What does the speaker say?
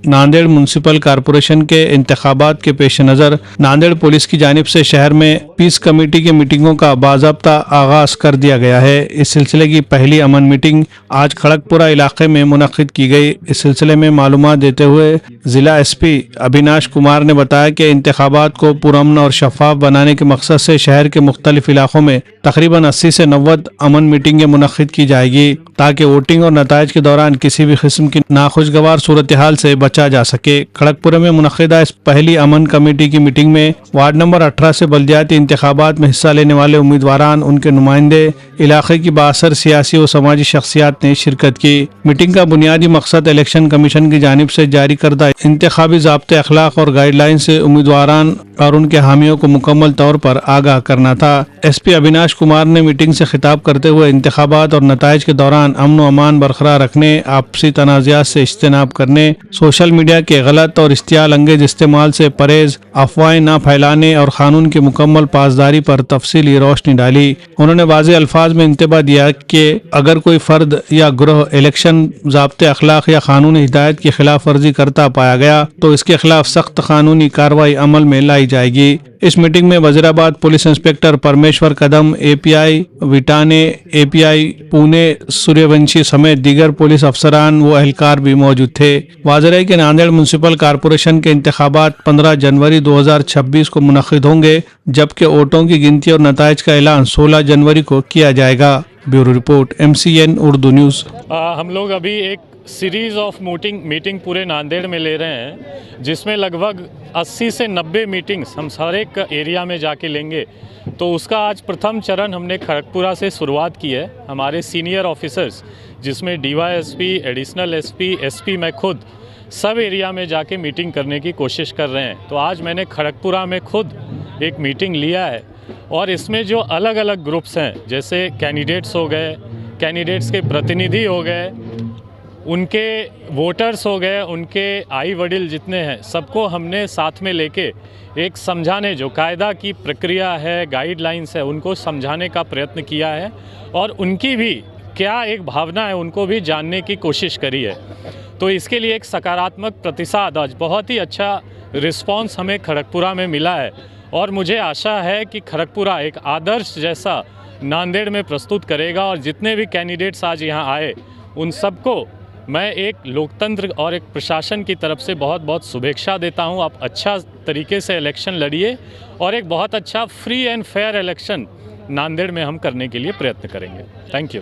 Nanded municipal corporation के इंतखाबात के पेश नज़र नांदेड़ पुलिस की जानिब से शहर में पीस कमेटी की मीटिंगों का बाज़ाब्ता आगाज कर दिया गया है। इस सिलसिले की पहली अमन मीटिंग आज खड़गपुरा इलाके में मुनक्किद की गई। इस सिलसिले में मालूमात देते हुए जिला एसपी अविनाश कुमार ने बताया कि इंतखाबात को पुरअमन और शफाफ बनाने के मकसद से शहर के मुख्तलिफ इलाकों में तकरीबन 80 से 90 अमन मीटिंगें मुनक्किद की जाएगी ताकि वोटिंग और नताइज के दौरान किसी भी किस्म की नाखुशगवार सूरत हाल से बचा जा सके। खड़गपुरा में मुनक्किदा इस पहली अमन कमेटी की मीटिंग में वार्ड नंबर 18 से बल्दियाती इंतखाबात में हिस्सा लेने वाले उम्मीदवारान, उनके नुमाइंदे, इलाके की बासर सियासी और समाजी शख्सियात ने शिरकत की। मीटिंग का बुनियादी मकसद इलेक्शन कमीशन की जानिब से जारी करदा इंतखाबी ज़ाब्ते अखलाक और गाइडलाइन से उम्मीदवारान और उनके हामियों को मुकम्मल तौर पर आगाह करना था। एसपी अविनाश कुमार ने मीटिंग से खिताब करते हुए इंतखाबात और नताइज के दौरान अमन व अमान बरकरार रखने, आपसी तनाज़ात से इज्तिनाब करने, सोशल मीडिया के गलत और इश्तियाल अंगेज इस्तेमाल से परहेज, अफवाहें न फैलाने और कानून की मुकम्मल पासदारी पर तफसीली रोशनी डाली। उन्होंने वाज़ेह अल्फाज में इंतबाह दिया कि अगर कोई फर्द या ग्रोह इलेक्शन ज़ाब्ते अखलाक या कानूनी हिदायत की खिलाफ वर्जी करता पाया गया तो इसके खिलाफ सख्त कानूनी कार्रवाई अमल में लाई जाएगी। इस मीटिंग में वजीराबाद पुलिस इंस्पेक्टर परमेश्वर कदम, एपीआई विटाने, एपीआई पुणे सूर्यवंशी समेत दीगर पुलिस अफसरान व एहलकार भी मौजूद थे। वाज़ेह है कि नांदेड़ म्युनिसिपल कॉरपोरेशन के इंतखाबात 15 जनवरी 2026 को मुनक्किद होंगे, जबकि वोटों की गिनती और नताइज का ऐलान 16 जनवरी को किया जाएगा। Bureau report, MCN Urdu news. हम लोग अभी एक सीरीज़ ऑफ मीटिंग पूरे नांदेड़ में ले रहे हैं, जिसमें लगभग 80 से 90 मीटिंग्स हम हर एक एरिया में जाके लेंगे। तो उसका आज प्रथम चरण हमने खड़गपुरा से शुरुआत की है। हमारे सीनियर ऑफिसर्स, जिसमें DYSP, एडिशनल SP, SP मैं खुद सब एरिया में जाके मीटिंग करने की कोशिश कर रहे हैं। तो आज मैंने खड़गपुरा में खुद एक मीटिंग लिया है और इसमें जो अलग अलग ग्रुप्स हैं, जैसे कैंडिडेट्स हो गए, कैंडिडेट्स के प्रतिनिधि हो गए, उनके वोटर्स हो गए, उनके आई वडील जितने हैं, सबको हमने साथ में लेके एक समझाने, जो कायदा की प्रक्रिया है, गाइडलाइंस है, उनको समझाने का प्रयत्न किया है और उनकी भी क्या एक भावना है उनको भी जानने की कोशिश करी है। तो इसके लिए एक सकारात्मक प्रतिसाद, आज बहुत ही अच्छा रिस्पांस हमें खड़गपुरा में मिला है और मुझे आशा है कि खड़गपुरा एक आदर्श जैसा नांदेड़ में प्रस्तुत करेगा और जितने भी कैंडिडेट्स आज यहाँ आए उन सबको मैं एक लोकतंत्र और एक प्रशासन की तरफ से बहुत बहुत शुभेच्छा देता हूं। आप अच्छा तरीके से इलेक्शन लड़िए और एक बहुत अच्छा free and fair election Nanded में हम करने के लिए प्रयत्न करेंगे। Thank you.